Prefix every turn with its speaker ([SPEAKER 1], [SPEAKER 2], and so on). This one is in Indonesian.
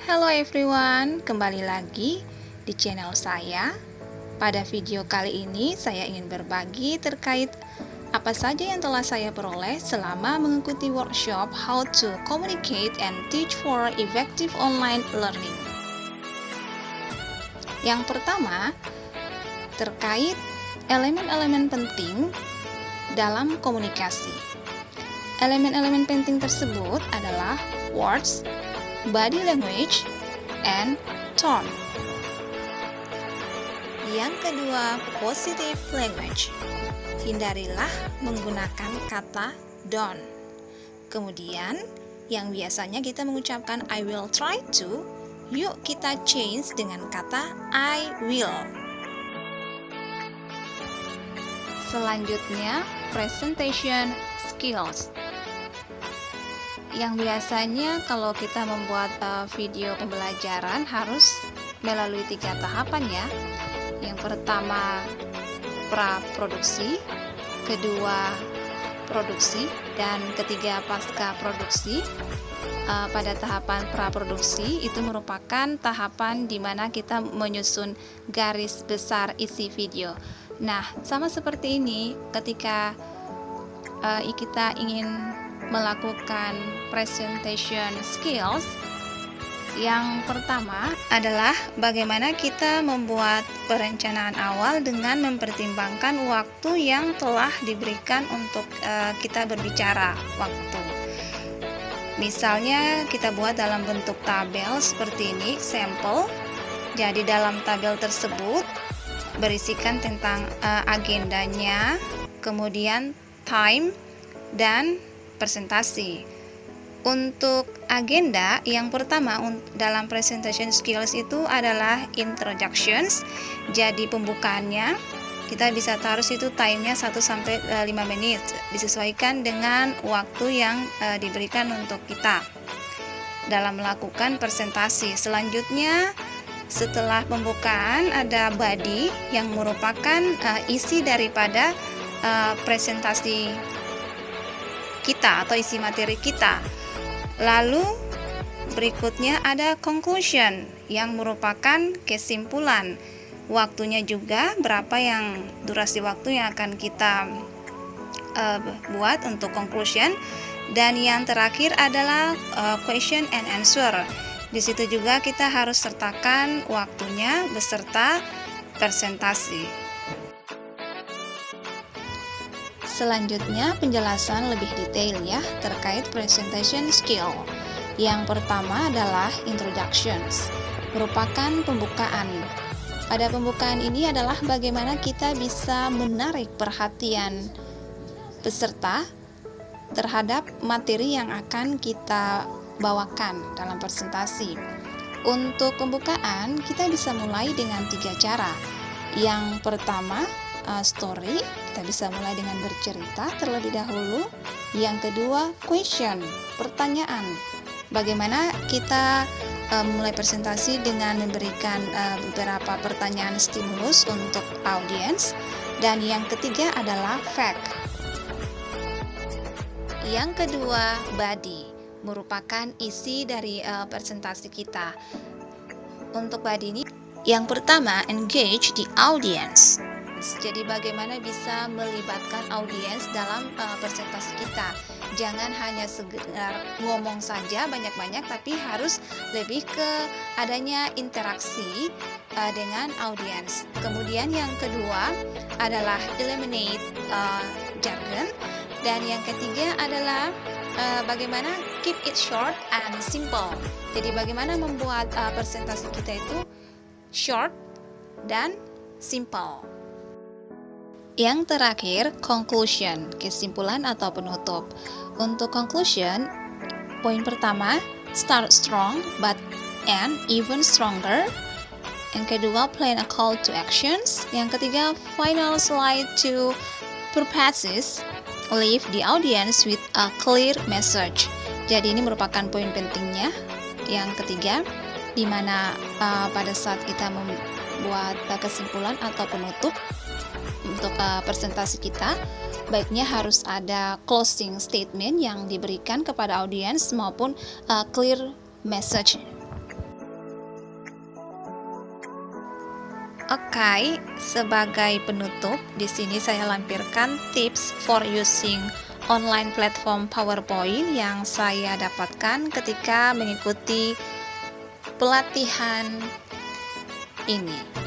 [SPEAKER 1] Hello everyone, kembali lagi di channel saya. Pada video kali ini saya ingin berbagi terkait apa saja yang telah saya peroleh selama mengikuti workshop How to Communicate and Teach for Effective Online Learning. Yang pertama, terkait elemen-elemen penting dalam komunikasi. Elemen-elemen penting tersebut adalah words, body language, and tone. Yang kedua, positive language. Hindarilah menggunakan kata don't. Kemudian, yang biasanya kita mengucapkan I will try to, yuk kita change dengan kata I will. Selanjutnya, presentation skills. Yang biasanya kalau kita membuat video pembelajaran harus melalui 3 tahapan ya. Yang pertama pra-produksi, kedua produksi, dan ketiga pasca produksi. Pada tahapan pra-produksi itu merupakan tahapan di mana kita menyusun garis besar isi video. Nah, sama seperti ini ketika kita ingin melakukan presentation skills, yang pertama adalah bagaimana kita membuat perencanaan awal dengan mempertimbangkan waktu yang telah diberikan untuk kita berbicara waktu. Misalnya kita buat dalam bentuk tabel seperti ini, sampel. Jadi dalam tabel tersebut berisikan tentang agendanya, kemudian time, dan presentasi. Untuk agenda, yang pertama dalam presentation skills itu adalah introductions. Jadi pembukaannya kita bisa taruh situ time-nya 1-5 menit, disesuaikan dengan waktu yang diberikan untuk kita dalam melakukan presentasi. Selanjutnya, setelah pembukaan ada body yang merupakan isi daripada presentasi kita atau isi materi kita. Lalu berikutnya ada conclusion yang merupakan kesimpulan. Waktunya juga berapa yang durasi waktu yang akan kita buat untuk conclusion. Dan yang terakhir adalah question and answer. Di situ juga kita harus sertakan waktunya beserta presentasi. Selanjutnya penjelasan lebih detail ya terkait presentation skill. Yang pertama adalah introductions, merupakan pembukaan. Pada pembukaan ini adalah bagaimana kita bisa menarik perhatian peserta terhadap materi yang akan kita bawakan dalam presentasi. Untuk pembukaan kita bisa mulai dengan 3 cara. Yang pertama, story, kita bisa mulai dengan bercerita terlebih dahulu. Yang kedua, question, pertanyaan. Bagaimana kita mulai presentasi dengan memberikan beberapa pertanyaan stimulus untuk audiens. Dan yang ketiga adalah fact. Yang kedua, body, merupakan isi dari presentasi kita. Untuk body ini, yang pertama, engage the audience. Jadi bagaimana bisa melibatkan audiens dalam presentasi kita. Jangan hanya sekedar ngomong saja banyak-banyak, tapi harus lebih ke adanya interaksi dengan audiens. Kemudian yang kedua adalah eliminate jargon. Dan yang ketiga adalah bagaimana keep it short and simple. Jadi bagaimana membuat presentasi kita itu short dan simple. Yang terakhir, conclusion, kesimpulan atau penutup. Untuk conclusion, poin pertama, start strong but end even stronger. Yang kedua, plan a call to actions. Yang ketiga, final slide to purposes, leave the audience with a clear message. Jadi ini merupakan poin pentingnya. Yang ketiga, di mana pada saat kita membuat kesimpulan atau penutup untuk presentasi kita, baiknya harus ada closing statement yang diberikan kepada audiens maupun clear message. Oke, sebagai penutup, di sini saya lampirkan tips for using online platform PowerPoint yang saya dapatkan ketika mengikuti pelatihan ini.